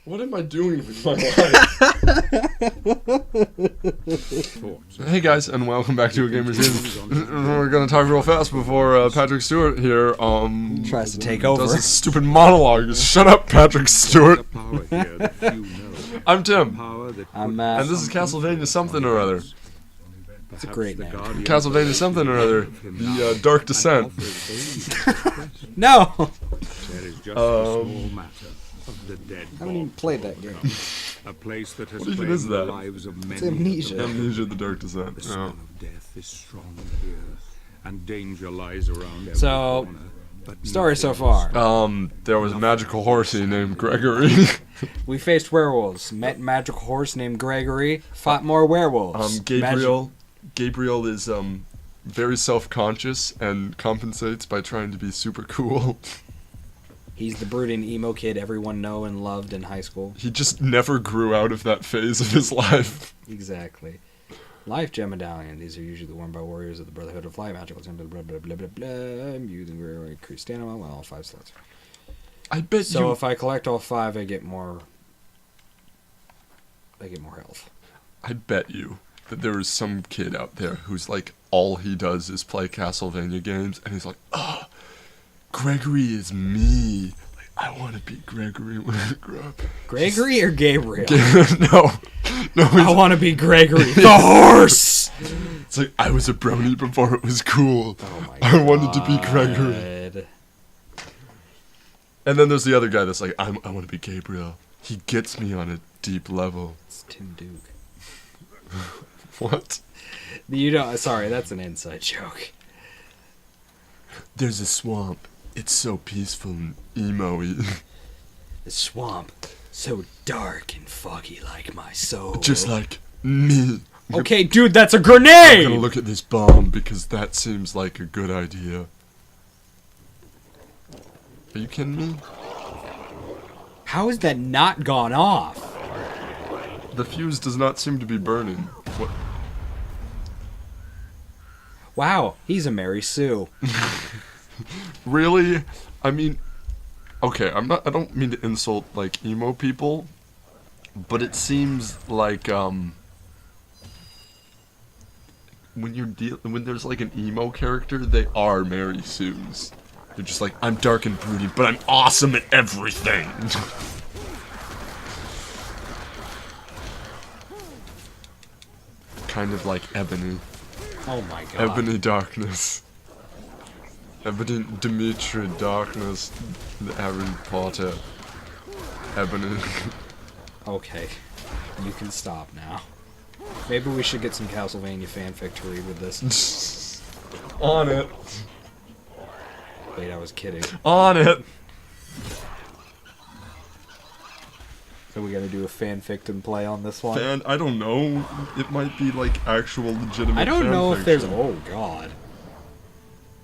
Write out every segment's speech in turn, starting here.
What am I doing with my life? Hey guys, and welcome back to A Gamer's In. We're gonna talk real fast before Patrick Stewart here tries to take over. Does a stupid monologue. Shut up, Patrick Stewart. I'm Tim. I'm Matt. And this is Castlevania something or other. It's a great name. Castlevania something or other. The Dark Descent. No! I haven't even played that game. A place that has What even is that? the lives of many. It's Amnesia. Amnesia, the Dark Descent. The smell of death is strong here, and danger lies around every So, corner. But story so far. There was a magical horsey named Gregory. We faced werewolves, met a magical horse named Gregory, fought more werewolves. Gabriel is very self-conscious and compensates by trying to be super cool. He's the brooding emo kid everyone knew and loved in high school. He just never grew out of that phase of his life. Exactly. Life gem medallion. These are usually worn by warriors of the Brotherhood of Light. Magical gem, blah blah blah blah blah blah. Using Gregory increase stamina. Well, all 5 slots. I bet So you. if I collect all 5, I get more. I get more health. I bet you that there is some kid out there who's like, all he does is play Castlevania games, and he's like, oh, Gregory is me. Like, I want to be Gregory when I grow up. Gregory or Gabriel? No. I want to be Gregory, the horse! It's like, I was a brony before it was cool. Oh my I wanted to be Gregory. And then there's the other guy that's like, I want to be Gabriel. He gets me on a deep level. It's Tim Duke. What? You don't. Sorry, that's an inside joke. There's a swamp. It's so peaceful and emo-y. The swamp, so dark and foggy like my soul. Just like me. Okay, dude, that's a I'm grenade! gonna look at this bomb because that seems like a good idea. Are you kidding me? How has that not gone off? The fuse does not seem to be burning. What? Wow, he's a Mary Sue. Really? I mean, okay, I don't mean to insult like emo people, but it seems like when there's like an emo character, they are Mary Sues. They're just like, I'm dark and broody, but I'm awesome at everything. Kind of like Ebony. Oh my god. Ebony Darkness. Ebony Dimitri Darkness. The Harry Potter. Ebony. Okay, you can stop now. Maybe we should get some Castlevania fanfic to read with this. On it. Wait, I was kidding. On it. So we gotta do a fanfic and play on this one? And I don't know. It might be like actual legitimate I don't know if there's... fanfiction. Oh god.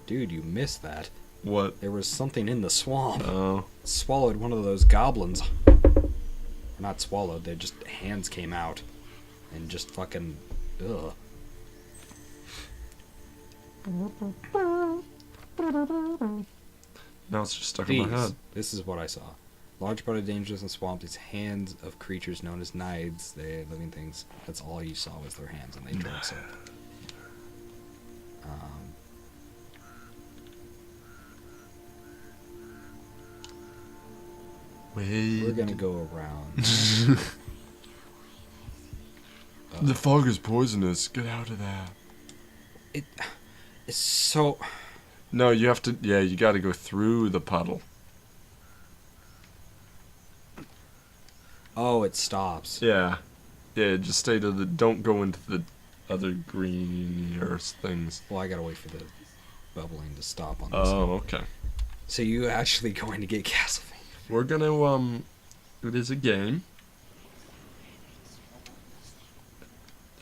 Dude, you missed that. What? There was something in the swamp. Oh. Swallowed one of those goblins. Not swallowed, they just... hands came out. And just fucking... Ugh. Now it's just stuck in my head. This is what I saw. Large part of dangers in swamp, these hands of creatures known as Nides, they living things. That's all you saw was their hands, and they drank soap. Wait. We're gonna go around. The fog is poisonous. Get out of there. It's so... No, you have to... Yeah, you gotta go through the puddle. Oh, it stops. Yeah. Yeah, just stay to the... Don't go into the other green earth things. Well, I gotta wait for the bubbling to stop on this. Oh, okay. So you actually going to get Castlevania? We're gonna, it is a game.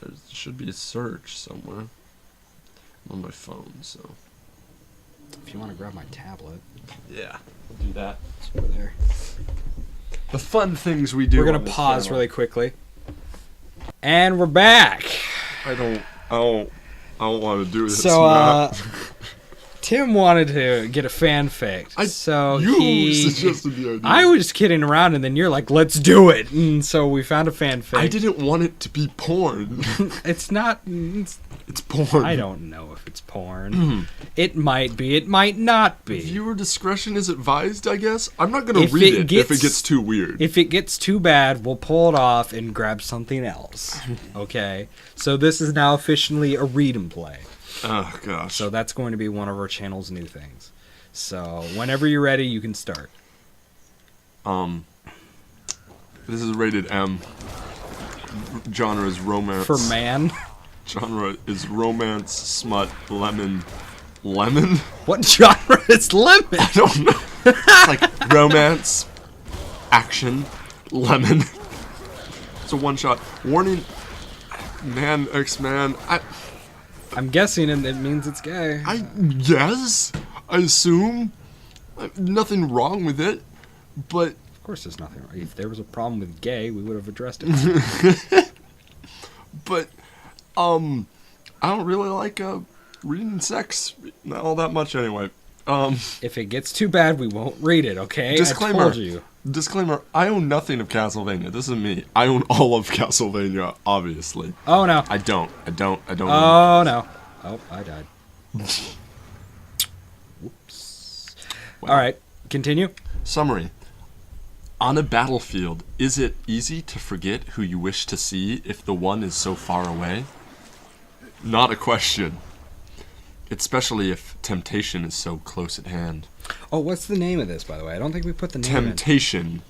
There should be a search somewhere. I'm on my phone, so... If you want to grab my tablet. Yeah, we'll do that. It's over there. The fun things we do. We're gonna on this pause channel. really quickly. And we're back! I don't want to do this. So, Matt. Tim wanted to get a fanfic, You suggested the idea. I was just kidding around, and then you're like, "Let's do it!" And so we found a fanfic. I didn't want it to be porn. It's not. It's porn. I don't know if it's porn. It might be. It might not be. Viewer discretion is advised, I guess. I'm not gonna read it if it gets too weird. If it gets too bad, we'll pull it off and grab something else. Okay. So this is now officially a read and play. Oh gosh. So that's going to be one of our channel's new things. So whenever you're ready, you can start. This is rated M. Genre is romance. For man? Genre is romance, smut, lemon. Lemon? What genre is lemon? I don't know. It's like romance, action, lemon. It's a one shot. Warning, man, X-Man. I'm guessing it means it's gay. I guess. I assume. Nothing wrong with it, but Of course there's nothing wrong. If there was a problem with gay, we would have addressed it. but I don't really like reading sex all that much anyway. If it gets too bad, we won't read it, okay? Disclaimer. I told you. Disclaimer, I own nothing of Castlevania. This is me. I own all of Castlevania, obviously. Oh no. I don't. Oh no. Oh, I died. Whoops. Wow. Alright, continue. Summary. On a battlefield, is it easy to forget who you wish to see if the one is so far away? Not a question. Especially if temptation is so close at hand. Oh, what's the name of this, by the way? I don't think we put the name in. Temptation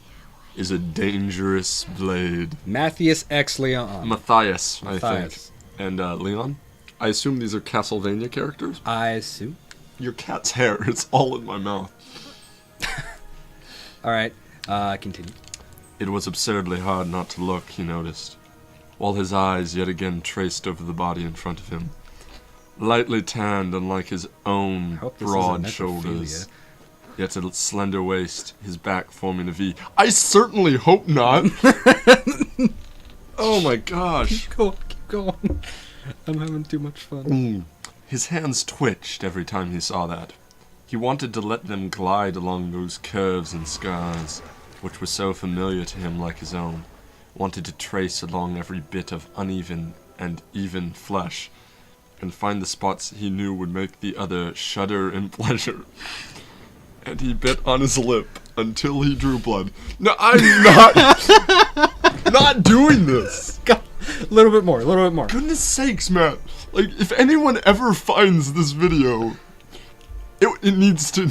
is a dangerous blade. Matthias X. Leon. Matthias, I think. Matthias. And Leon? I assume these are Castlevania characters? I assume. Your cat's hair, it's all in my mouth. Alright, continue. It was absurdly hard not to look, he noticed, while his eyes yet again traced over the body in front of him. Lightly tanned, unlike his own broad shoulders, yet a slender waist, his back forming a V. I certainly hope not! Oh my gosh. Keep going. I'm having too much fun. His hands twitched every time he saw that. He wanted to let them glide along those curves and scars, which were so familiar to him like his own. Wanted to trace along every bit of uneven and even flesh, and find the spots he knew would make the other shudder in pleasure. And he bit on his lip until he drew blood. No, I'm not doing this. A little bit more. Goodness sakes, Matt. Like, if anyone ever finds this video, it needs to...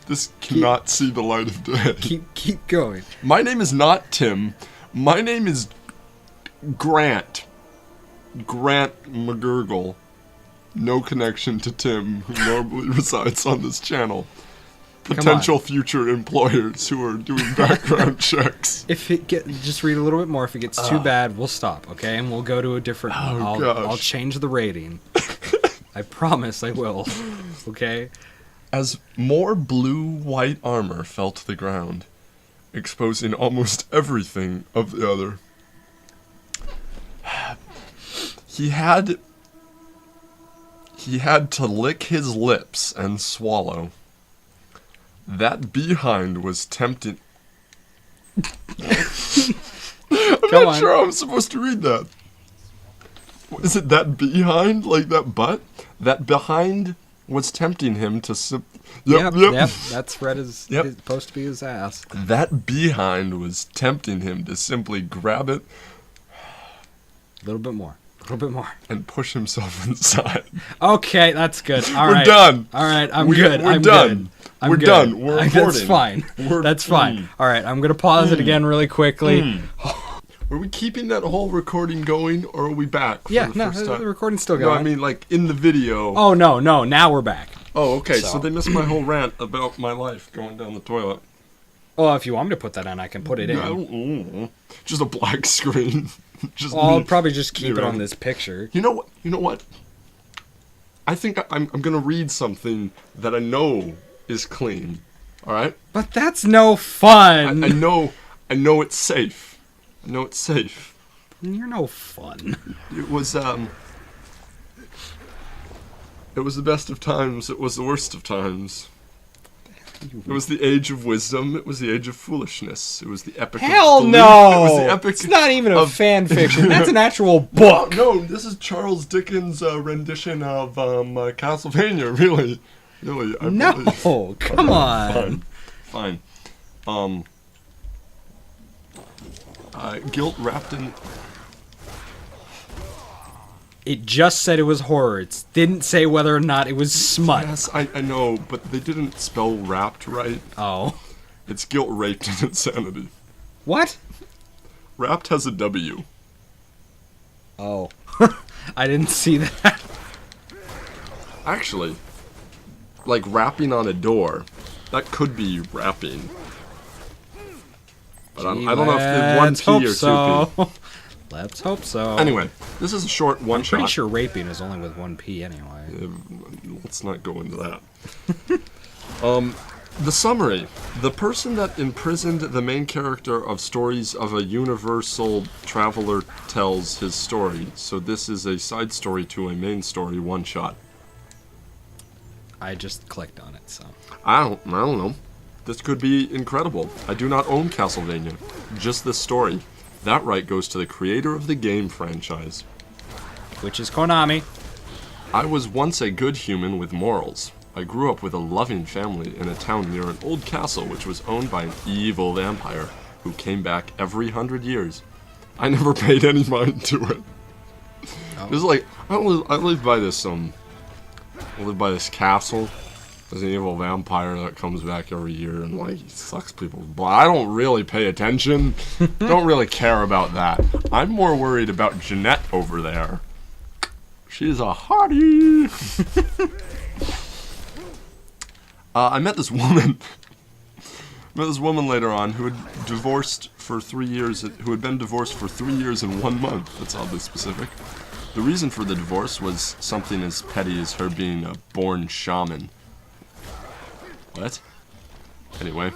This cannot see the light of day. Keep going. My name is not Tim. My name is Grant. Grant McGurgle. No connection to Tim, who normally resides on this channel. Potential future employers who are doing background checks. If it just read a little bit more. If it gets too bad, we'll stop, okay? And we'll go to a different. I'll change the rating. I promise I will. Okay. As more blue-white armor fell to the ground, exposing almost everything of the other, he had to lick his lips and swallow. That behind was tempting. I'm not sure how I'm supposed to read that. Is it that behind, like that butt? That behind was tempting him to Yep. That's read as supposed to be his ass. That behind was tempting him to simply grab it. A little bit more. And push himself inside. Okay, that's good. All right. We're done. All right, I'm good. We're done. We're done. We're recording. That's fine. That's fine. All right, I'm going to pause it again really quickly. Are we keeping that whole recording going, or are we back? Yeah, the recording's still going. No, I mean, like, in the video. Oh, no, now we're back. Oh, okay, so they missed my whole rant about my life going down the toilet. Well, if you want me to put that in, I can put it in. No, just a black screen. I'll probably just keep it on this picture. You know what? I think I'm gonna read something that I know is clean. All right. But that's no fun. I know it's safe. You're no fun. It was It was the best of times. It was the worst of times. It was the age of wisdom. It was the age of foolishness. It was the epic. Hell of no! It was the epic. It's not even a of fan fiction. That's an actual book. No, this is Charles Dickens' rendition of Castlevania. Really, really. I believe. No, come on. Fine. Guilt wrapped in. It just said it was horror. It didn't say whether or not it was smut. Yes, I know, but they didn't spell wrapped right. Oh. It's guilt raped in insanity. What? Wrapped has a W. Oh. I didn't see that. Actually, like rapping on a door, that could be rapping. But I don't know if it's one P or two P. Let's hope so. Anyway, this is a short one shot. Pretty sure raping is only with one P anyway. Let's not go into that. The summary. The person that imprisoned the main character of Stories of a Universal Traveler tells his story. So this is a side story to a main story one shot. I just clicked on it, so. I don't know. This could be incredible. I do not own Castlevania. Just this story. That right goes to the creator of the game franchise. Which is Konami. I was once a good human with morals. I grew up with a loving family in a town near an old castle which was owned by an evil vampire who came back every 100 years. I never paid any mind to it. Oh. It was like, I live by this, I live by this castle. There's an evil vampire that comes back every year and, like, he sucks people's blood. I don't really pay attention. Don't really care about that. I'm more worried about Jeanette over there. She's a hottie. I met this woman. Later on who had divorced for 3 years. Who had been divorced for 3 years and 1 month. That's oddly specific. The reason for the divorce was something as petty as her being a born shaman. What? Anyway,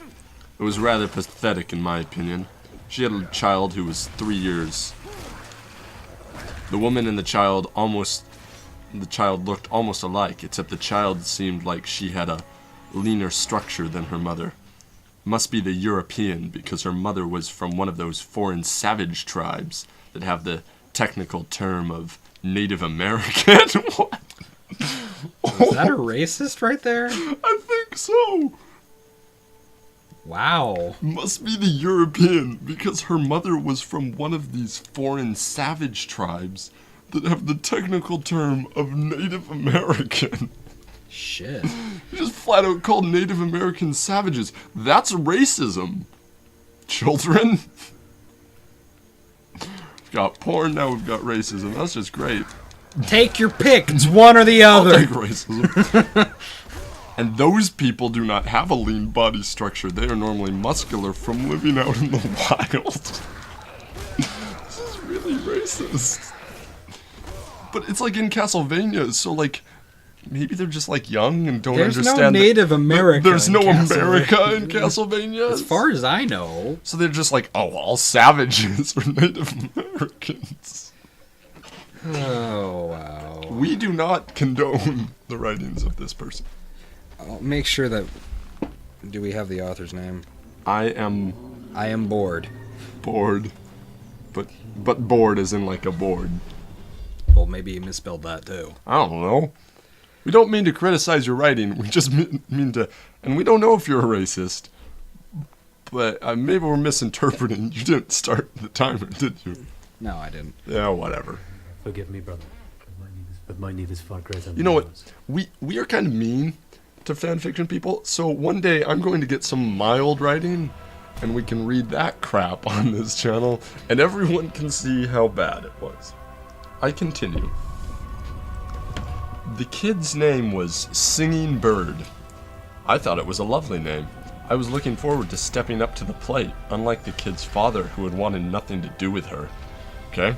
it was rather pathetic in my opinion. She had a child who was 3 years. The woman and the child looked almost alike, except the child seemed like she had a leaner structure than her mother. Must be the European, because her mother was from one of those foreign savage tribes that have the technical term of Native American. What? Is that a racist right there? I think so. Wow. Must be the European, because her mother was from one of these foreign savage tribes that have the technical term of Native American. Shit. Just flat out called Native American savages. That's racism. Children. We've got porn, now we've got racism. That's just great. Take your pick. It's one or the other. I'll take racism. And those people do not have a lean body structure. They are normally muscular from living out in the wild. This is really racist. But it's like in Castlevania, so like, maybe they're just like young and don't There's understand. No Native America. There's no America in Castlevania. As far as I know. So they're just like, oh, all savages are Native Americans. Oh, wow. We do not condone the writings of this person. I'll make sure that... Do we have the author's name? I am bored. Bored. But bored as in like a board. Well, maybe you misspelled that too. I don't know. We don't mean to criticize your writing. We just mean to... And we don't know if you're a racist. But maybe we're misinterpreting. You didn't start the timer, did you? No, I didn't. Yeah, whatever. Forgive me, brother. But my need is far greater. You know what? We are kind of mean to fanfiction people. So one day I'm going to get some mild writing, and we can read that crap on this channel, and everyone can see how bad it was. I continue. The kid's name was Singing Bird. I thought it was a lovely name. I was looking forward to stepping up to the plate, unlike the kid's father who had wanted nothing to do with her. Okay?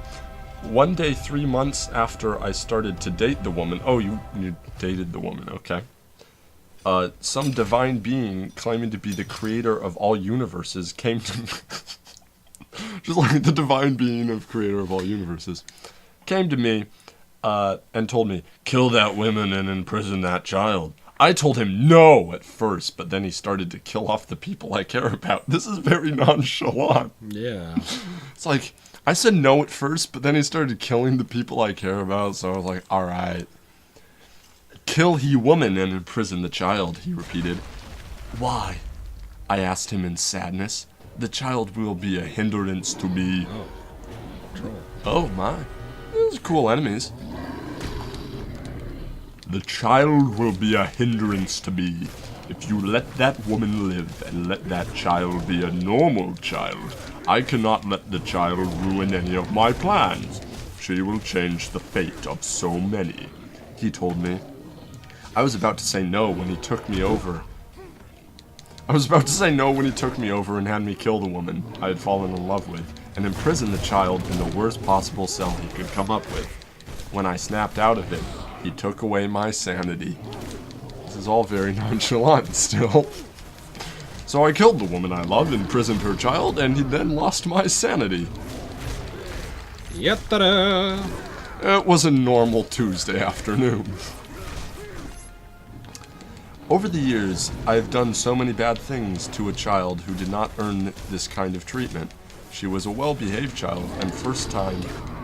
One day, 3 months after I started to date the woman... Oh, you dated the woman, okay. Some divine being claiming to be the creator of all universes came to me. Just like the divine being of creator of all universes. Came to me and told me, kill that woman and imprison that child. I told him no at first, but then he started to kill off the people I care about. This is very nonchalant. Yeah. It's like, I said no at first, but then he started killing the people I care about, so I was like, alright. Kill he woman and imprison the child, he repeated. Why? I asked him in sadness. The child will be a hindrance to me. Oh. Troll. Oh my. Those are cool enemies. The child will be a hindrance to me. If you let that woman live and let that child be a normal child, I cannot let the child ruin any of my plans. She will change the fate of so many, he told me. I was about to say no when he took me over. And had me kill the woman I had fallen in love with and imprison the child in the worst possible cell he could come up with. When I snapped out of it, he took away my sanity. This is all very nonchalant still. So I killed the woman I loved, imprisoned her child, and he then lost my sanity. Yatta-da! It was a normal Tuesday afternoon. Over the years, I have done so many bad things to a child who did not earn this kind of treatment. She was a well-behaved child, and first time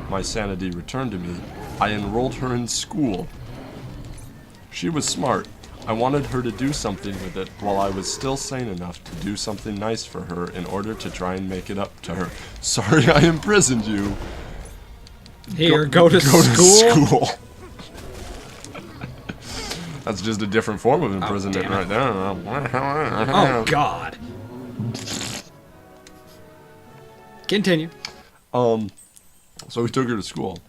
my sanity returned to me, I enrolled her in school. She was smart. I wanted her to do something with it while I was still sane enough to do something nice for her in order to try and make it up to her. Sorry I imprisoned you. Here, go to school. That's just a different form of imprisonment right there. Oh, God. Continue. So we took her to school.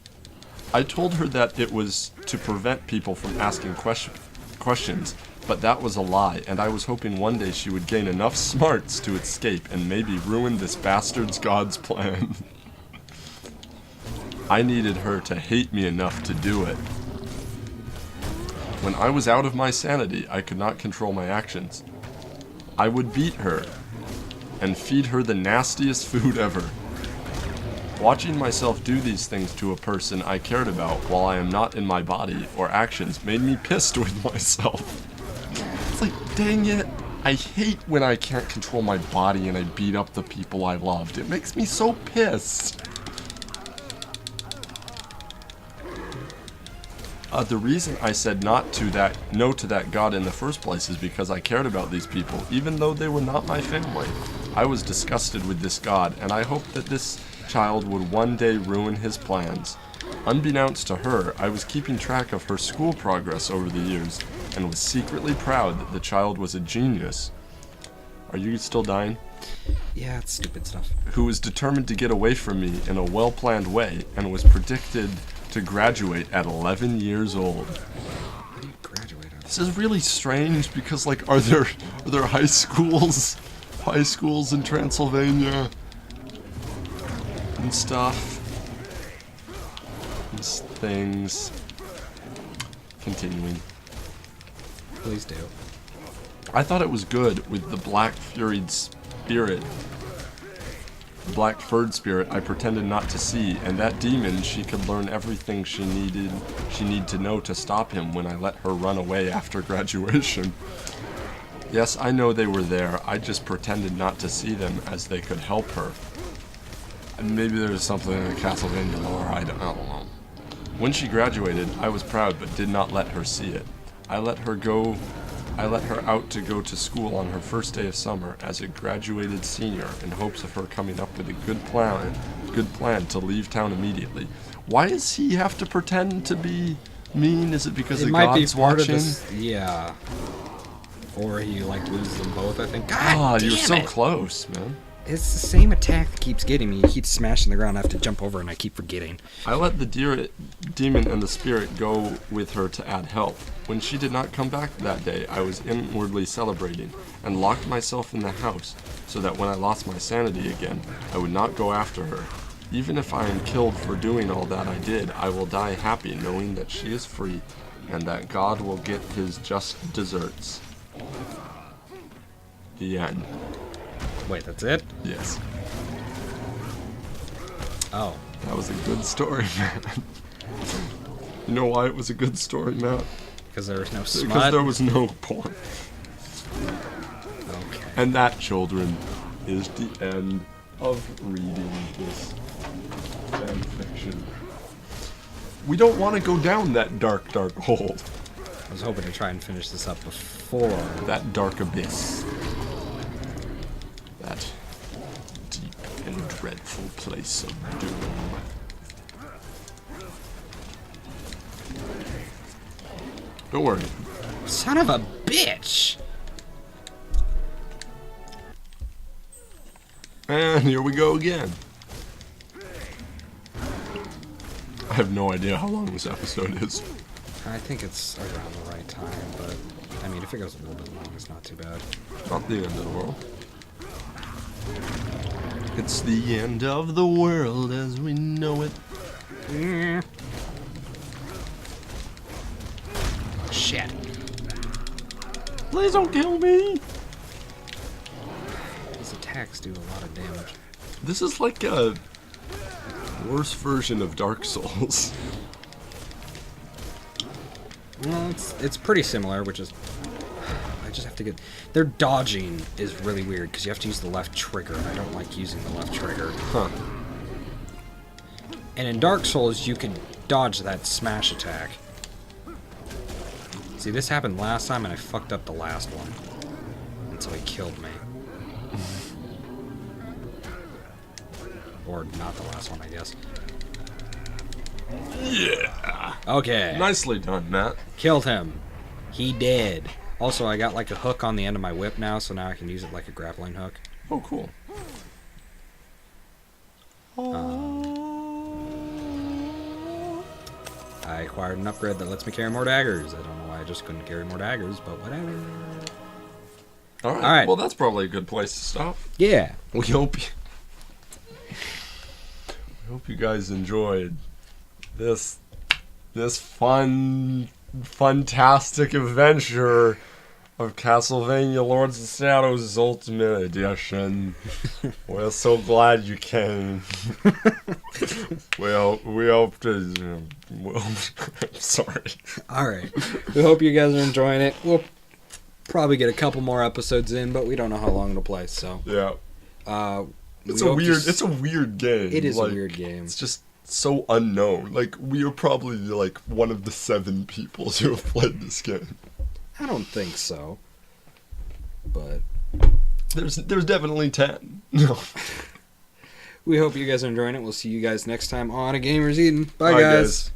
I told her that it was to prevent people from asking questions, but that was a lie, and I was hoping one day she would gain enough smarts to escape and maybe ruin this bastard's God's plan. I needed her to hate me enough to do it. When I was out of my sanity, I could not control my actions. I would beat her and feed her the nastiest food ever. Watching myself do these things to a person I cared about while I am not in my body or actions made me pissed with myself. It's like, dang it, I hate when I can't control my body and I beat up the people I loved. It makes me so pissed. The reason I said no to that God in the first place is because I cared about these people, even though they were not my family. I was disgusted with this God, and I hoped that this child would one day ruin his plans. Unbeknownst to her, I was keeping track of her school progress over the years, and was secretly proud that the child was a genius. Are you still dying? Yeah, it's stupid stuff. Who was determined to get away from me in a well-planned way, and was predicted to graduate at 11 years old. How do you graduate? This is really strange because, like, are there high schools in Transylvania and stuff? These things. Continuing. Please do. I thought it was good with the black furied spirit. Black furred spirit I pretended not to see, and that demon, she could learn everything she need to know to stop him when I let her run away after graduation. Yes, I know they were there, I just pretended not to see them as they could help her. And maybe there's something in the Castlevania lore, I don't know. When she graduated, I was proud but did not let her see it. I let her out to go to school on her first day of summer as a graduated senior in hopes of her coming up with a good plan to leave town immediately. Why does he have to pretend to be mean? Is it because the God's watching? Yeah. Or he like loses them both, I think. God you're so it. Close, man. It's the same attack that keeps getting me. He keeps smashing the ground. I have to jump over and I keep forgetting. I let the demon and the spirit go with her to add help. When she did not come back that day, I was inwardly celebrating and locked myself in the house so that when I lost my sanity again, I would not go after her. Even if I am killed for doing all that I did, I will die happy knowing that she is free and that God will get his just deserts. The end. Wait, that's it? Yes. Oh. That was a good story, man. You know why it was a good story, Matt? Because there was no Because smut. there was no porn. Okay. And that, children, is the end of reading this fan fiction. We don't want to go down that dark, dark hole. I was hoping to try and finish this up before. That dark abyss. That deep and dreadful place of doom. Don't worry. Son of a bitch! And here we go again. I have no idea how long this episode is. I think it's around the right time, but I mean, if it goes a little bit long, it's not too bad. Not the end of the world. It's the end of the world as we know it. Shit. Please don't kill me! These attacks do a lot of damage. This is like a worse version of Dark Souls. Well, it's pretty similar, which is... I just have to get... Their dodging is really weird, because you have to use the left trigger, and I don't like using the left trigger. Huh. And in Dark Souls, you can dodge that smash attack. See, this happened last time, and I fucked up the last one. And so he killed me. Or not the last one, I guess. Yeah! Okay. Nicely done, Matt. Killed him. He did. Also, I got like a hook on the end of my whip now, so now I can use it like a grappling hook. Oh, cool. I acquired an upgrade that lets me carry more daggers. I don't know why I just couldn't carry more daggers, but whatever. Alright, Alright. well that's probably a good place to stop. Yeah. We hope you guys enjoyed this fantastic adventure of Castlevania Lords of Shadows Ultimate Edition. We're so glad you came. we hope to. Sorry. Alright. We hope you guys are enjoying it. We'll probably get a couple more episodes in, but we don't know how long it'll play, so. Yeah. It's we a hope weird. to It's a weird game. It is like, a weird game. It's just so unknown. Like we are probably like one of the 7 people who have played this game. I don't think so. But There's definitely 10. No. we hope you guys are enjoying it. We'll see you guys next time on A Gamer's Eden. Bye, Bye, guys. guys.